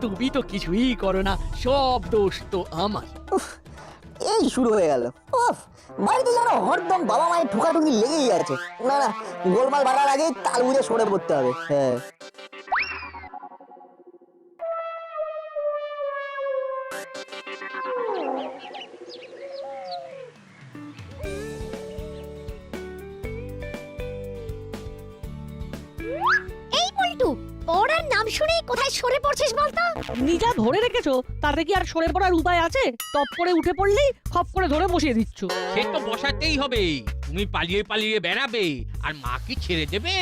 তুমি তো কিছুই করো না, সব দোষ তো আমার। এই শুরু হয়ে গেল। উফ, বাড়িতে যেন হরদম বাবা মায়ের ঠুকাঠুকি লেগেই আছে। না না, গোলমাল বাড়ার আগেই তাল বুঝে সরে পড়তে হবে। হ্যাঁ, এই পল্টু, পড়ার নাম শুনেই কোথায় সরে পড়ছিস বলতো? নিজা ধরে রেখেছো, তাতে কি আর সরে পড়ার উপায় আছে? টপ করে উঠে পড়লেই খপ করে ধরে বসিয়ে দিচ্ছ। সে তো বসাতেই হবে। তুমি পালিয়ে পালিয়ে বেড়াবে আর মা কি ছেড়ে দেবে?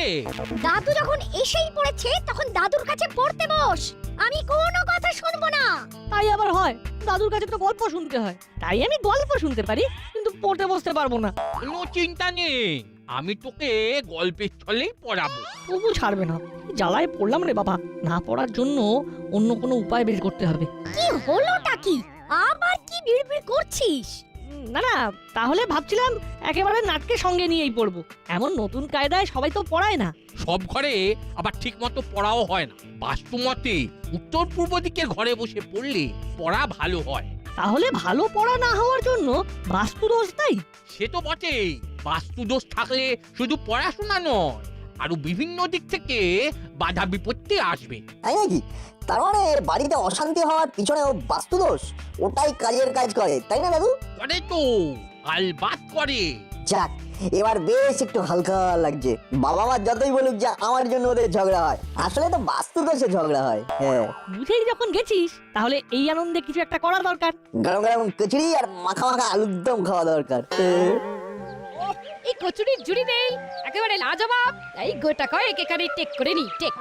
দাদু যখন এসেই পড়েছে তখন দাদুর কাছে পড়তে বস। আমি কোনো কথা শুনবো না। তাই আবার হয়? দাদুর কাছে তো গল্প শুনতে হয়, তাই আমি গল্প শুনতে পারি, কিন্তু পড়তে বসতে পারবো না। কোনো চিন্তা নেই, আমি তোকে গল্পের ছলেই পড়াবো। তবু ছাড়বে না। জ্বালায় পড়লাম রে বাবা। না পড়ার জন্য অন্য কোনো উপায় বের করতে হবে। কি হলোটা কি? আবার কি বিড়বিড় করছিস? না না, তাহলে ভাবছিলাম একেবারে নাটকে সঙ্গে নিয়েই পড়বো। এমন নতুন কায়দায় সবাই তো পড়ায় না। সব ঘরে আবার ঠিক মতো পড়াও হয় না। বাস্তু মতে উত্তর পূর্ব দিকের ঘরে বসে পড়লে পড়া ভালো হয়। তাহলে ভালো পড়া না হওয়ার জন্য বাস্তু দোষ তাই? সে তো বটেই। বাস্তু দোষ থাকলে শুধু পড়াশোনা নয়, আরো বিভিন্ন দিক থেকে বাধা বিপত্তি আসবে। তাই নাকি? তার মানে বাড়িতে অশান্তি হওয়ার পিছনেও বাস্তু দোষ ওটাই কাজের কাজ করে, তাই না দাদু? করে তো, আলবাত করে। যাক, এবার বেশ একটু হালকা লাগছে। বাবা মা যতই বলুক যে আমার জন্য ওদের ঝগড়া হয়, আসলে তো বাস্তু দোষে ঝগড়া হয়। হ্যাঁ, বুঝেই যখন গেছিস, তাহলে এই আনন্দে কিছু একটা করা দরকার। গরম গরম কচুরি আর মাখা মাখা আলুর দম খাওয়া দরকার। এই কচুরির জুড়ি নেই, একেবারে লাজবাব। এই গোটা কয়েক এখানে টেক করে নি, টেক।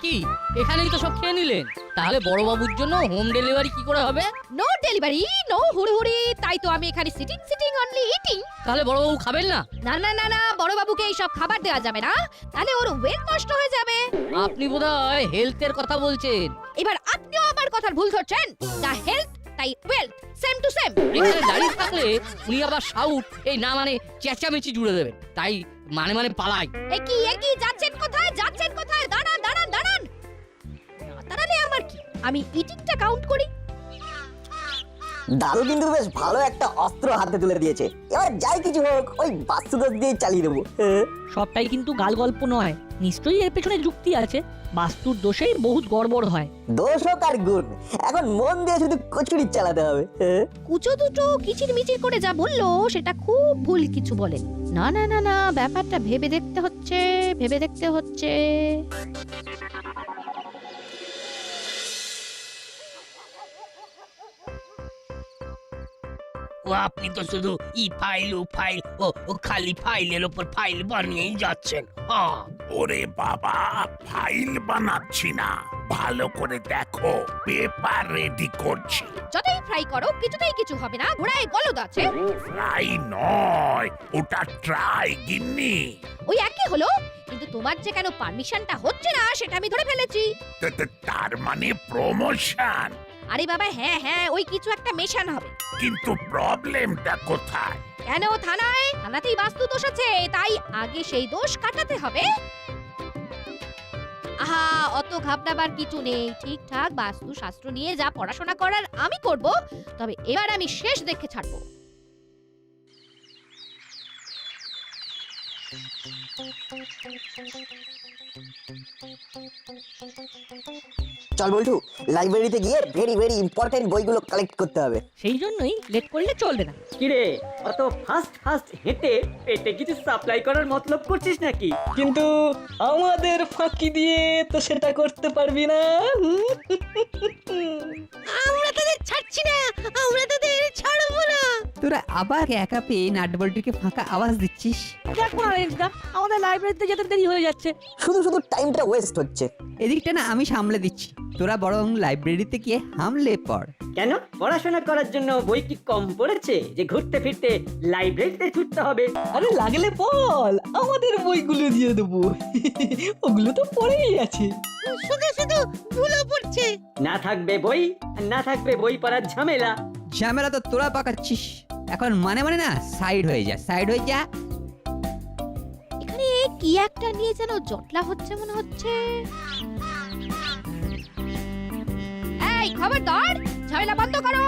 কি এখানেই তো সব খেয়ে নিলেন, তাহলে বড়বাবুর জন্য হোম ডেলিভারি কি করে হবে? নো ডেলিভারি, নো হুড়হুড়ি, তাই তো আমি এখানে সিটিং সিটিং অনলি ইটিং। তাহলে বড়বাবু খাবেন না? না না না না, বড় বাবুকে এই সব খাবার দেওয়া যাবে না, তাহলে ওর ওয়েট নষ্ট হয়ে যাবে। আপনি বোধহয় হেলথের কথা বলছেন। এবার আপনিও আমার কথার ভুল ধরছেন। দা হেলথ তাই ওয়েলথ, সেম টু সেম। এখানে দাঁড়িয়ে থাকলে উনি আবার সাউট এই না মানে চেঁচামেচি জুড়ে দেবেন, তাই মানে মানে পালাই। একই যাচ্ছেন কোথায়, যাচ্ছেন কোথায়? দাঁড়ান দাঁড়ান দাঁড়ান। না দাঁড়ালে আমার কি? আমি ইটিংটা কাউন্ট করি। দাদু কিন্তু বেশ ভালো একটা অস্ত্র হাতে তুলে দিয়েছে। এবার যাই কিছু হোক, ওই বাস্তু দোষ দিয়ে চালিয়ে দেবো। সবটাই কিন্তু গাল গল্প নয়, নিশ্চয়ই এর পেছনে যুক্তি আছে। বাস্তুর দোষেই বহুত গড়বড় হয়। দোষ হোক আর গুণ, এখন মন দিয়ে শুধু কচুরি চালাতে হবে। কুচো দুটো কিচির মিচির করে যা বললো সেটা খুব ভুল কিছু বলেন। না না না না, ব্যাপারটা ভেবে দেখতে হচ্ছে, ভেবে দেখতে হচ্ছে। ও আপনি তো শুধু ফাইল ও ফাইল ও খালি ফাইলের উপর ফাইল বানিয়েই যাচ্ছেন। ওরে বাবা, ফাইল বানাচ্ছি না, ভালো করে দেখো, পেপার রেডি করছি। যতই ফ্রাই করো কিছুতেই কিছু হবে না, ঘোড়ায় গলদ আছে। ফ্রাই নয়, ওটা ট্রাই গিন্নি। ওই একই হলো, কিন্তু তোমার যে কেন পারমিশনটা হচ্ছে না সেটা আমি ধরে ফেলেছি। তার মানে প্রমোশন? আরে বাবা হ্যাঁ হ্যাঁ, ওই কিছু একটা মেশান হবে। কিন্তু প্রবলেমটা কোথায়? কেন থানায়? থানাতেই বাস্তু দোষ আছে, তাই আগে সেই দোষ কাটাতে হবে। আহা, অত ঘাবড়াবার কিছু নেই। ঠিকঠাক বাস্তু শাস্ত্র নিয়ে যা পড়াশোনা করার আমি করব, তবে এবার আমি শেষ দেখে ছাড়বো। চল বল্টু, লাইব্রেরিতে গিয়ে ভেরি ভেরি ইম্পর্টেন্ট বইগুলো কালেক্ট করতে হবে। সেই জন্যই লেট করলে চলবে না। কিরে, অত ফাস্ট ফাস্ট হেঁটে পেটে কিছু সাপ্লাই করার মতলব করছিস নাকি? কিন্তু আমাদের ফাঁকি দিয়ে তো সেটা করতে পারবি না। আমরা তোদের ছাড়ছি না, আমরা তোদের ছাড়বো না। তোরা আবার একা পেয়ে নাটবল্টুকে ফাঁকা আওয়াজ দিচ্ছিস। দেখো না রেঞ্জদা, আমাদের লাইব্রেরিতে যেতে দেরি হয়ে যাচ্ছে। শুধু শুধু টাইমটা ওয়েস্ট হচ্ছে। এদিকটা না আমি সামলে দিচ্ছি, তোরা বরং লাইব্রেরিতে গিয়ে হামলে পড়। কেন, পড়াশোনা করার জন্য বই কি কম পড়েছে যে ঘুরতে ফিরতে লাইব্রেরিতে ছুটতে হবে? আরে লাগলে বল, আমাদের বইগুলো দিয়ে দেবো। ওগুলো তো পড়েই আছে। শুধু শুধু ভুলো পড়ছে। না থাকবে বই, আর না থাকবে বই পড়ার ঝামেলা। ঝামেলা তো তোরা পাকাচ্ছিস। এখন মানে মানে না সাইড হয়ে যা, সাইড হয়ে যা। এখানে কি একটা নিয়ে যেন জটলা হচ্ছে মনে হচ্ছে। এই খবরদার, ঝামেলা বন্ধ করো।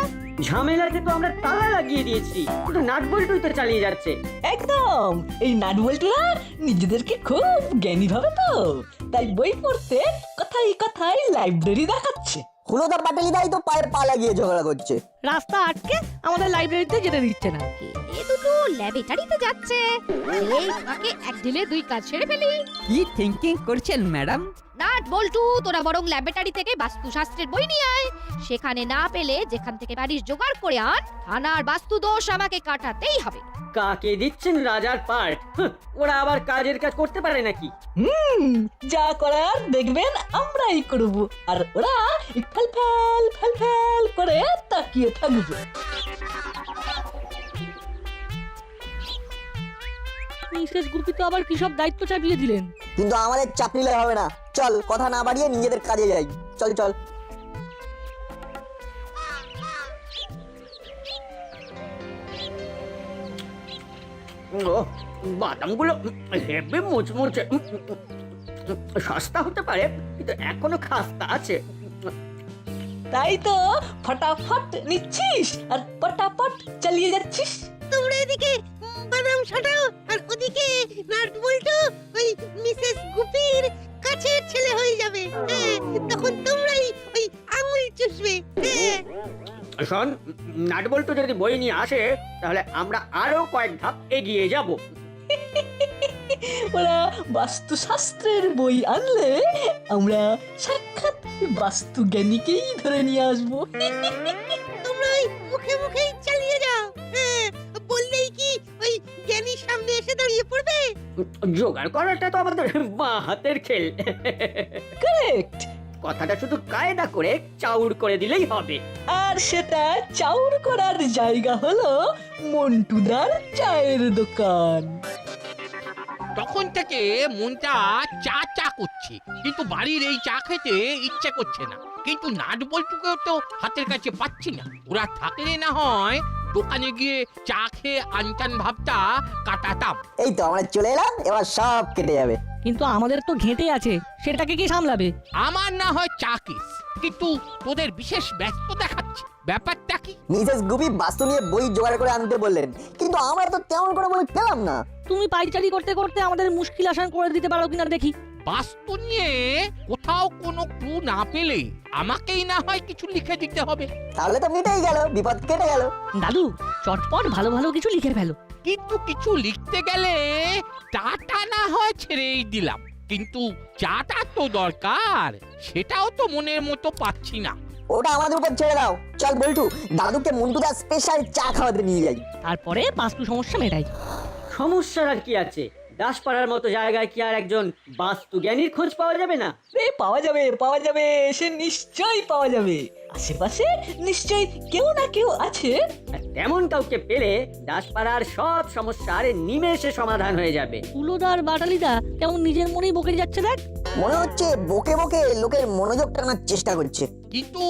ঝামেলাতে তো আমরা তালা লাগিয়ে দিয়েছি, কিন্তু নাট বল্টুই তো চালিয়ে যাচ্ছে। একদম, এই নাটবল্টুরা নিজেদেরকে খুব জ্ঞানী ভাবে তো, তাই বই পড়তে কথাই কথাই লাইব্রেরি দেখাচ্ছে। হুলোদা বাটালিদাই তো পায়ের পা লাগিয়ে ঝগড়া করছে। রাস্তা আটকে আমাদের লাইব্রেরিতে যেতে দিচ্ছে না। এ দুটো ল্যাবরেটরিতে যাচ্ছে, এই ফাঁকে এক ঢিলে দুই কাজ সেরে ফেলি। কি থিঙ্কিং করছেন ম্যাডাম? নাট বল্টু, তোরা বরং ল্যাবরেটরি থেকে বাস্তুশাস্ত্রের বই নিয়ে আয়। সেখানে না পেলে যেখান থেকে পারিস জোগাড় করে আন। থানার বাস্তু দোষ আমাকে কাটাতেই হবে। কাকে দিচ্ছেন রাজার পার্ট? ওরা আবার কাজের কাজ করতে পারে নাকি? যা করার দেখবেন আমরাই করব, আর ওরা ফেল ফেল ফেল ফেল করে তাকিয়ে থাকবে। মিসেস গুপি তো আবার কি সব দায়িত্ব চাপিয়ে দিলেন। কিন্তু আমাদের চাপ নিলে হবে না, চল কথা না বাড়িয়ে নিজেদের কাজে যাই। চল চল। ও, বাদামগুলো হেভি মুচমুচে। সস্তা হতে পারে, কিন্তু এখনো খাস্তা আছে। তাই তো ফটাফট নিচ্ছিস আর পটাপট চালিয়ে যাচ্ছিস। তোমরা এদিকে বাদাম ছাটাও, আর ওদিকে নাট বল্টু ওই মিসেস গুপির কাছের ছেলে হয়ে যাবে। তখন তোমরাই ওই আঙুল চুষবে। শোন, নাট বল্টু যদি বই নিয়ে আসে, তাহলে আমরা আরো কয়েক ধাপ এগিয়ে যাব। ওরা বাস্তুশাস্ত্রের বই আনলে আমরা সাক্ষাৎ বাস্তু জ্ঞানীকেই ধরে নিয়ে আসবো। তোমরা ওই মুখে মুখেই চালিয়ে যাও। বললেই কি ওই জ্ঞানীর সামনে এসে দাঁড়িয়ে পড়বে? জোগাড় করাটা তো আমাদের বাঁ হাতের খেল। কারেক্ট। কথাটা শুধু কায়দা করে চাউর করে দিলেই হবে। আর সেটা চাউর করার জায়গা হলো মন্টুদার চায়ের দোকান। তখন থেকে মনটা চা চা করছে, কিন্তু বাড়ির এই চা খেতে ইচ্ছে করছে না। কিন্তু নাট বল্টুকেও তো হাতের কাছে পাচ্ছি না। ওরা থাকলে না হয় দোকানে গিয়ে চা খেয়ে আনটান ভাবটা কাটাতাম। এই তো আমরা চলে এলাম, এবার সব কেটে যাবে। কিন্তু আমাদের তো ঘেঁটে আছে, সেটাকে কে সামলাবে? আমার না হয় চা কেস, কিন্তু তোদের বিশেষ ব্যস্ত দেখাচ্ছে। ব্যাপারটা কি? মিসেস গুপি বাস্তু নিয়ে বই জোগাড় করে আনতে বললেন, কিন্তু আমরা তো তেমন করে বই পেলাম না। তুমি পাইচারি করতে করতে আমাদের মুশকিল আসান করে দিতে পারো কিনা দেখি। বাস্তু নিয়ে কোথাও কোনো ক্লু না পেলে আমাকেই না হয় কিছু লিখে দিতে হবে। তাহলে তো মিটেই গেল, বিপদ কেটে গেল। দাদু, চটপট ভালো ভালো কিছু লিখে ফেলো। কিন্তু কিছু লিখতে গেলে চাটা না হয় ছেড়েই দিলাম, কিন্তু চাটা তো দরকার, সেটাও তো মনের মতো পাচ্ছি না। ওটা আমাদের উপর ছেড়ে দাও। চল বল্টু, দাদুকে মন্টুদার স্পেশাল চা খাওয়াতে নিয়ে যাই। তারপরে বাস্তু সমস্যা মেটাই। সমস্যার আর কি আছে? দাসপাড়ার মতো জায়গায় কি আর একজন বাস্তু জ্ঞানীর খোঁজ পাওয়া যাবে না? পাওয়া যাবে, পাওয়া যাবে, সে নিশ্চয়ই পাওয়া যাবে। আশেপাশে নিশ্চয়ই কেউ না কেউ আছে। আর তেমন কাউকে পেলে দাসপাড়ার সব সমস্যার নিমেষে সমাধান হয়ে যাবে। হুলোদার বাটালিদা কেমন নিজের মনেই বকে যাচ্ছে দেখ। মনে হচ্ছে বকে বকে লোকের মনোযোগ টানার চেষ্টা করছে। কিন্তু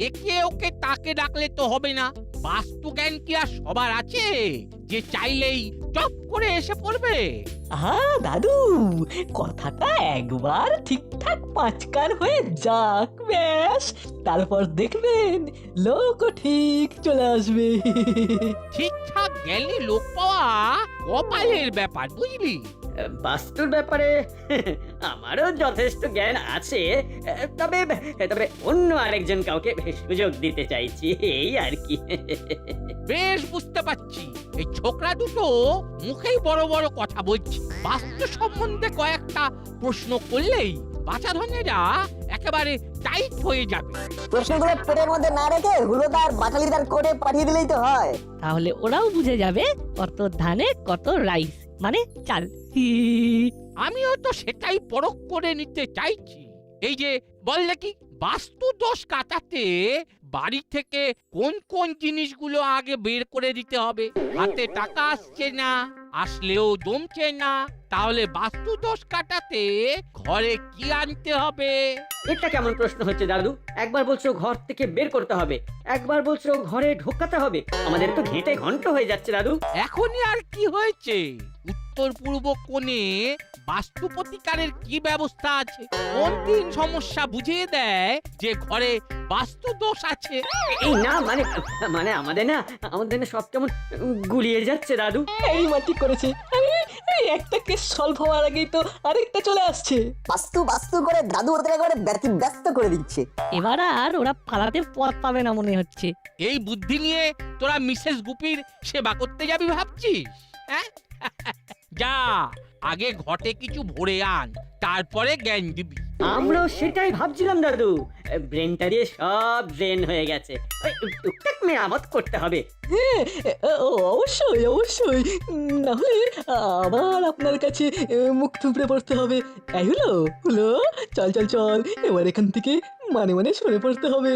একে ওকে তাকে ডাকলে তো হবে না। বাস্তু জ্ঞান কি আর সবার আছে যে চাইলেই টপ করে এসে পড়বে? দাদু, কথাটা একবার ঠিকঠাক পাঁচকার হয়ে যাক, ব্যাস, তারপর দেখবেন লোকও ঠিক চলে আসবে। ঠিকঠাক জ্ঞানী লোক পাওয়া কপালের ব্যাপার, বুঝলি? বাস্তুর ব্যাপারে আমারও যথেষ্ট জ্ঞান আছে, তবে তবে অন্য আরেকজন কাউকে সুযোগ দিতে চাইছি, এই আর কি। বেশ বুঝতে পারছি, এই ছোকরা দুটো মুখেই বড় বড় কথা বলছে। বাস্তু সম্বন্ধে কয়েকটা প্রশ্ন করলেই বাচাধনেরা একেবারে টাইট হয়ে যাবে। প্রশ্নগুলো পেটের মধ্যে না রেখে হুলোদার বাটালিদার কোর্টে পাঠিয়ে দিলেই তো হয়। তাহলে ওরাও বুঝে যাবে কত ধানে কত রাইস, মানে চাল। আমিও তো সেটাই পরখ করে নিতে চাইছি। এই যে বললে কি, বাস্তু দোষ কাটাতে বাড়ি থেকে কোন কোন জিনিসগুলো আগে বের করে দিতে হবে? হাতে টাকা আসছে না, আসলেও জমছে না, তাহলে বাস্তু দোষ কাটাতে ঘরে কি আনতে হবে? এটা কেমন প্রশ্ন হচ্ছে দাদু? একবার বলছো ঘর থেকে বের করতে হবে, একবার বলছো ঘরে ঢোকাতে হবে। আমাদের তো ঘেঁটে ঘন্ট হয়ে যাচ্ছে দাদু। এখনই আর কি হয়েছে? উত্তর উত্তর পূর্ব কোণে বাস্তু প্রতিকারের কি ব্যবস্থা আছে? কোন তিন সমস্যা বুঝিয়ে দেয় যে ঘরে বাস্তু দোষ আছে? এই না মানে মানে আমাদের না সব কেমন গুলিয়ে যাচ্ছে দাদু। এই মাটি করেছে এই একটা কেস সলভ হওয়ার আগেই তো আরেকটা চলে আসছে। বাস্তু বাস্তু করে দাদু ওদের একেবারে ব্যস্ত করে দিচ্ছে। এবার আর ওরা পালাতে পথ পাবে না মনে হচ্ছে। এই বুদ্ধি নিয়ে তোরা মিসেস গুপির সেবা করতে যাবি ভাবছিস? হ্যাঁ, যা আগে ঘটে কিছু ভরে আন, তারপরে জ্ঞান দিবি। আমরাও সেটাই ভাবছিলাম দাদু, ব্রেনটা দিয়ে সব ড্রেন হয়ে গেছে, ওই টুকটাক মেরামত করতে হবে। অবশ্যই অবশ্যই, না হলে আবার আপনার কাছে মুখ থুবড়ে পড়তে হবে। এই হলো হলো, চল চল চল, এবার এখান থেকে মানে মানে সরে পড়তে হবে।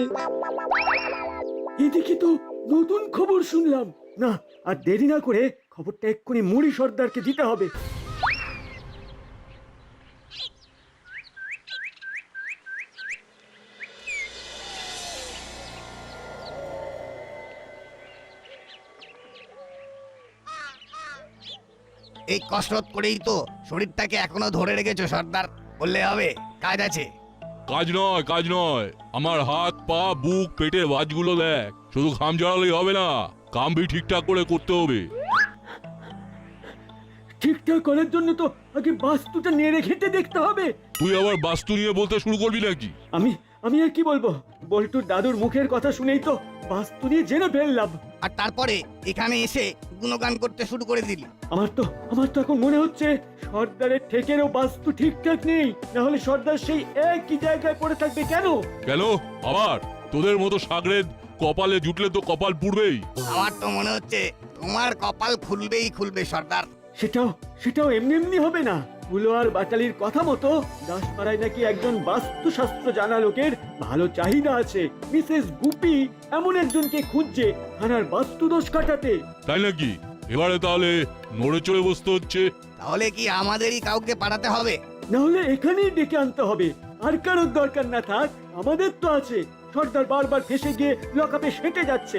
এদিকে তো নতুন খবর শুনলাম, না আর দেরি না করে খবরটা এক্ষুনি মুড়ি সর্দারকে দিতে হবে। এই কসরত করেই তো শরীরটাকে এখনো ধরে রেখেছো সর্দার, বললে হবে? কাজ আছে? কাজ নয়, আমার হাত পা বুক পেটের বাজগুলো দেখ। শুধু ঘাম ঝরালেই হবে না, কামবি ঠিকঠাক করে করতে হবে। ঠিকঠাক করার জন্য তো আগে বাস্তুটা নেড়ে ঘেঁটে দেখতে হবে। তুই আবার বাস্তু নিয়ে বলতে শুরু করবি নাকি? আমি আর কি বলবো, বল্টুর দাদুর মুখের কথা শুনেই তো বাস্তু নিয়ে জেনে ফেললাম। আর তারপরে এখানে এসে গুণগান করতে শুরু করে দিলি। আমার তো এখন মনে হচ্ছে সর্দারের ঠেকেরও বাস্তু ঠিকঠাক নেই, না হলে সর্দার সেই একই জায়গায় পড়ে থাকবে কেন? কেন আবার তোদের মতো সাগরেদ কপালে জুটলে তো কপাল পুড়বেই। আমার তো মনে হচ্ছে তোমার কপাল খুলবে সর্দার। সেটাও এমনি হবে না। ফুলো আর বাটালির কথা মতো দাসপাড়ায় নাকি একজন বাস্তুশাস্ত্র জানা লোকের ভালো চাহিদা আছে। মিসেস গুপি এমন একজনকে খুঁজছে থানার বাস্তু দোষ কাটাতে। তাই নাকি? এবারে তাহলে নড়ে চড়ে বসতে হচ্ছে। তাহলে কি আমাদেরই কাউকে পাঠাতে হবে? না হলে এখানেই ডেকে আনতে হবে। আর কারোর দরকার না থাক, আমাদের তো আছে। সর্দার বারবার ফেসে গিয়ে লকআপে সেটে যাচ্ছে,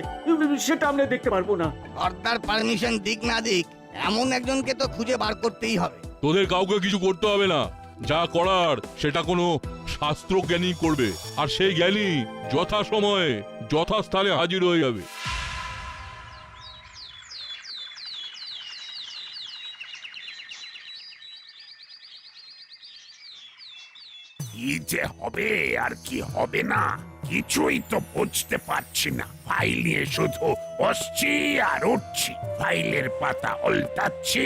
সেটা আমরা দেখতে পারবো না। সর্দার পারমিশন দিক না দিক, এমন একজনকে তো খুঁজে বার করতেই হবে। তোদের কাউকে কিছু করতে হবে না, যা করার সেটা কোনো শাস্ত্র জ্ঞানী করবে, আর সেই জ্ঞানী যথা সময়ে যথাস্থানে হাজির হয়ে যাবে। কি যে হবে আর কি হবে না কিছুই তো বুঝতে পারছি না। ফাইল নিয়ে শুধু বসছি আর উঠছি, ফাইলের পাতা উল্টাচ্ছি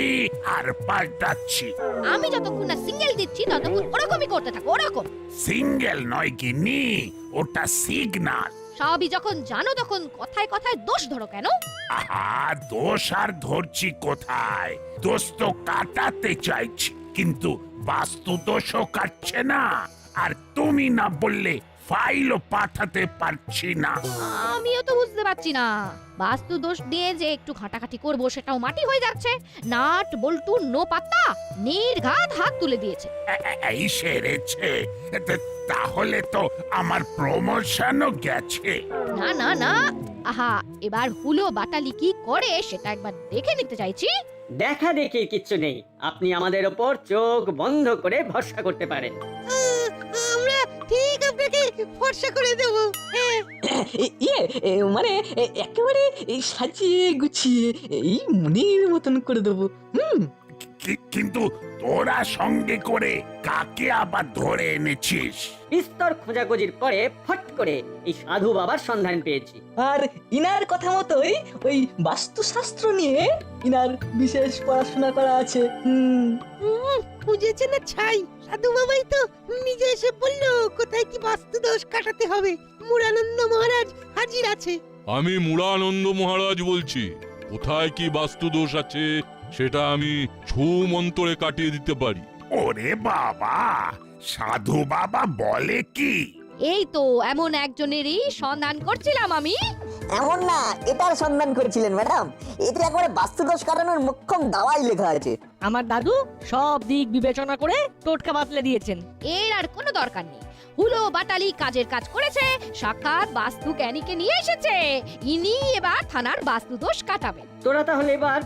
আর পাল্টাচ্ছি। আমি যতক্ষণ না সিঙ্গেল দিচ্ছি ততক্ষণ ওরকমই করতে থাকো, ওরকম। সিঙ্গেল নয় গিন্নি, ওটা সিগনাল। সবই যখন জানো তখন কথায় কথায় দোষ ধরো কেন? আহা, দোষ আর ধরছি কোথায়? দোষ তো কাটাতে চাইছি, কিন্তু বাস্তু দোষও কাটছে না। আর তুমি না বললে ফাইলও পাঠাতে পারছি না। আমিও তো বুঝতে পারছি না, বাস্তু দোষ দিয়ে যে একটু ঘাটাঘাটি করবো সেটাও মাটি হয়ে যাচ্ছে। নাট বল্টু নো পাত্তা, নির্ঘাত হাত তুলে দিয়েছে। এই সেরেছে, তাহলে তো আমার প্রমোশনও গেছে। না না না, আহা, এবার হুলো বাটালি কি করে সেটা একবার দেখে নিতে চাইছি। দেখা দেখি কিচ্ছু নেই, আপনি আমাদের ওপর চোখ বন্ধ করে ভরসা করতে পারেন। আমরা ঠিক আপনাকে ভরসা করে দেব। মানে একেবারে সাজিয়ে গুছিয়ে এই মনের মতন করে দেবো। কিন্তু তোরা সঙ্গে করে কাকে আবার ধরে এনেছিস? বিস্তর খোঁজাখুঁজির পরে ফট করে এই সাধু বাবার সন্ধান পেয়েছি। আর ইনার কথা মতোই ওই বাস্তুশাস্ত্র নিয়ে ইনার বিশেষ পড়াশোনা করা আছে। বুঝেছে না ছাই, সাধু বাবাই তো নিজে এসে বললো কোথায় কি বাস্তু দোষ কাটাতে হবে। মুরানন্দ মহারাজ হাজির আছে। আমি মুরানন্দ মহারাজ বলছি। কোথায় কি বাস্তু দোষ আছে সেটা আমি ছু মন্তরে কাটিয়ে দিতে পারি। ওরে বাবা, সাধু বাবা বলে কি? এই তো এমন একজনেরই সন্ধান করছিলাম আমি। এমন না, এটার সন্ধান করেছিলেন ম্যাডাম। এতে একবারে বাস্তু দোষ কাটানোর মোক্ষম দাওয়াই লেখা আছে। আমার দাদু সব দিক বিবেচনা করে টোটকা বাতলে দিয়েছেন। এর আর কোনো দরকার নেই। হুলো বাটালি কাজের কাজ করেছে, সাক্ষাৎ বাস্তু জ্ঞানীকে নিয়ে এসেছে। ইনি এবার থানার বাস্তু দোষ কাটাবেন। তোরা তাহলে এবার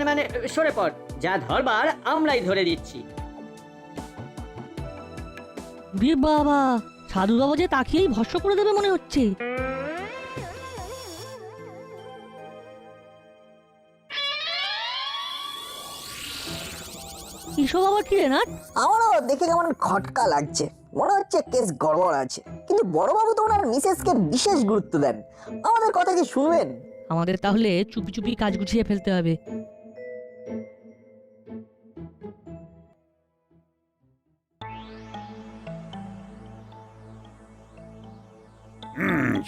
মানে সরে পড়। যা ধরবার আমরাই ধরে দিচ্ছি। রে বাবা, সাধু বাবা যে তাকিয়েই ভস্ম করে দেবে মনে হচ্ছে। এসব আবার কি রে নাট? আমারও দেখে কেমন খটকা লাগছে, মনে হচ্ছে কেস গড়বড় আছে। কিন্তু বড়বাবু তো ওনার মিসেসকে বিশেষ গুরুত্ব দেন, আমাদের কথা কি শুনবেন? আমাদের তাহলে চুপি চুপি কাজ গুছিয়ে ফেলতে হবে।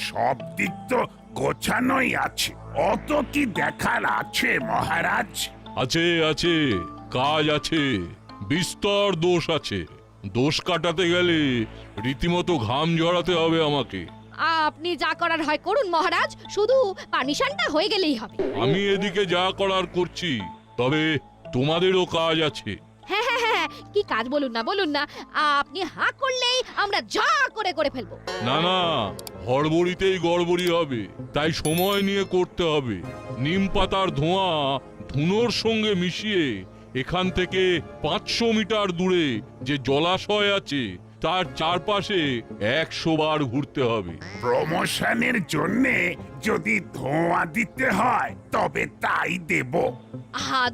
সব দিক তো গোছানোই আছে, অত কি দেখার আছে মহারাজ? আছে আছে, কাজ আছে, বিস্তর দোষ আছে। দোষ কাটাতে গেলে রীতিমতো ঘাম ঝরাতে হবে আমাকে। আপনি যা করার হয় করুন মহারাজ, শুধু পারমিশনটা হয়ে গেলেই হবে। আমি এদিকে যা করার করছি, তবে তোমাদেরও কাজ আছে। হ্যাঁ হ্যাঁ হ্যাঁ, কি কাজ বলুন না, আপনি হাঁ করলেই আমরা যা করে ফেলবো। না না, হড়বড়িতেই গড়বড়ি হবে, তাই সময় নিয়ে করতে হবে। নিম পাতার ধোঁয়া ধুনোর সঙ্গে মিশিয়ে এখান থেকে 500 মিটার দূরে যে জলাশয় আছে তার চারপাশে 100 বার ঘুরতে হবে। প্রমোশনের জন্য যদি ধোঁয়া দিতে হয় তবে তাই দেব।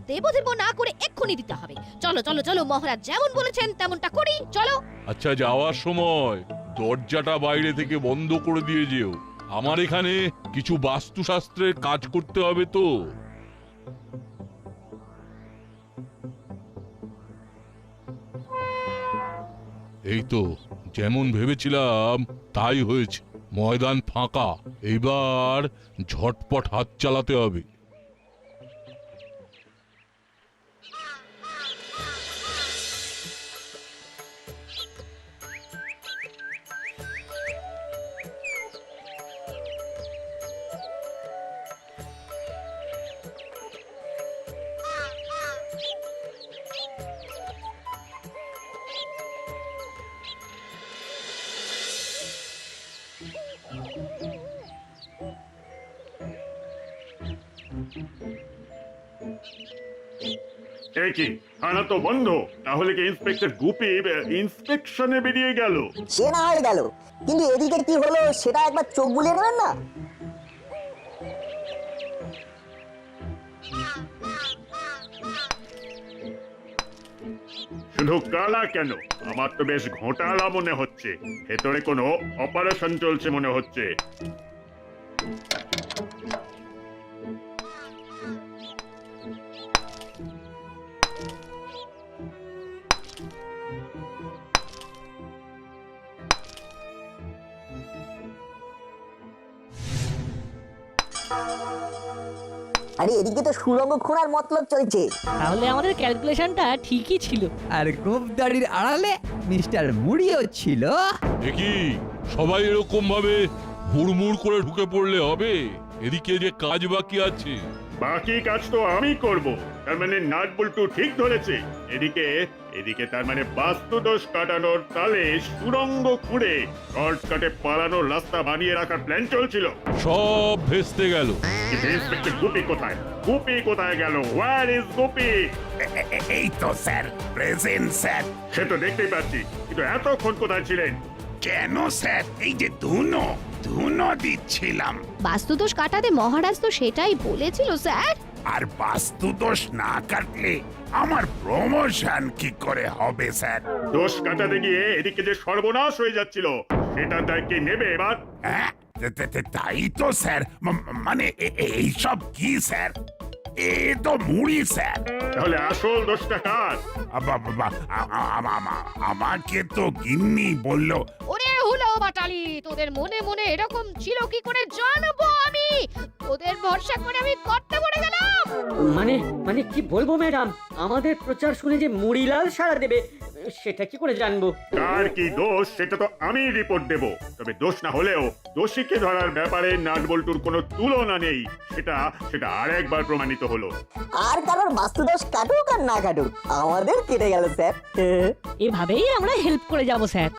দেব না করে এক্ষুনি দিতে হবে। চলো চলো চলো মহারাজ, যেমন বলেছেন তেমনটা করি, চলো। আচ্ছা, যাওয়ার সময় দরজাটা বাইরে থেকে বন্ধ করে দিয়ে যেও। আমার এখানে কিছু বাস্তুশাস্ত্রের কাজ করতে হবে তো। এই তো যেমন ভেবেছিলাম তাই হয়েছে, ময়দান ফাঁকা। এইবার ঝটপট হাত চালাতে হবে। কি থানা তো বন্ধ, তাহলে কি ইন্সপেক্টর গুপি ইন্সপেকশনে বেরিয়ে গেল? সে না হয় গেল, কিন্তু এদিকে কি হলো সেটা একবার চোখ বুলিয়ে নেবেন না? শুধু কালা কেন, আমার তো বেশ ঘোটালা মনে হচ্ছে। ভেতরে কোনো অপারেশন চলছে মনে হচ্ছে। আরে এদিকে তো সুরঙ্গ খোঁড়ার মতলব চলছে। তাহলে আমাদের ক্যালকুলেশনটা ঠিকই ছিল। আর গোপদাড়ির আড়ালে মিস্টার মুড়িও ছিল। দেখি সবাই এরকম ভাবে হুড়মুড় করে ঢুকে পড়লে হবে? এদিকে যে কাজ বাকি আছে। বাকি কাজ তো আমি করব। তার মানে নাট বল্টু ঠিক ধরেছে। এদিকে তার মানে বাস্তুদোষ কাটানোর তালে সুরঙ্গ খুঁড়ে শর্টকাটে পালানোর রাস্তা বানিয়ে রাখার প্ল্যান চলছিল। সব ভেস্তে গেল। ইন্সপেক্টর গুপি কোথায়? গুপি কোথায় গেল? Where is Gupi? এই তো স্যার, প্রেজেন্ট স্যার। সে তো দেখতেই পাচ্ছি, কিন্তু এতক্ষণ কোথায় ছিলেন? কেন স্যার? এই যে ধুনো দিচ্ছিলাম। বাস্তুদোষ কাটাতে মহারাজ তো সেটাই বলেছিল স্যার। আর বাস্তুদোষ না কাটলে আমার প্রমোশন কি করে হবে স্যার? দোষ কাটাতে গিয়ে এদিকে যে সর্বনাশ হয়ে যাচ্ছিল, সেটার দায় কে নেবে এবার? হ্যাঁ, তাই তো স্যার। মানে এইসব কি স্যার? এ তো মুড়ি স্যার। তাহলে আসল দোষটা কার? আমাকে তো গিন্নি বললো। ওরে হুলো বাটালি, তোদের মনে মনে এরকম ছিল কি করে জানবো আমি? তোদের ভরসা করে আমি করতে পড়ে গেলাম। মানে কি বলবো ম্যাডাম, আমাদের প্রচার শুনে যে মুড়িলাল সাড়া দেবে সেটা কি করে জানবো? কার কি দোষ সেটা তো আমি রিপোর্ট দেব। তবে দোষ না হলেও দোষীকে ধরার ব্যাপারে নাট বল্টুর কোনো তুলনা নেই, সেটা আরেকবার প্রমাণিত হলো। আর কারোর বাস্তুদোষ কাটুক আর না কাটুক, আমাদের কেটে গেল স্যার। এভাবেই আমরা হেল্প করে যাব স্যার।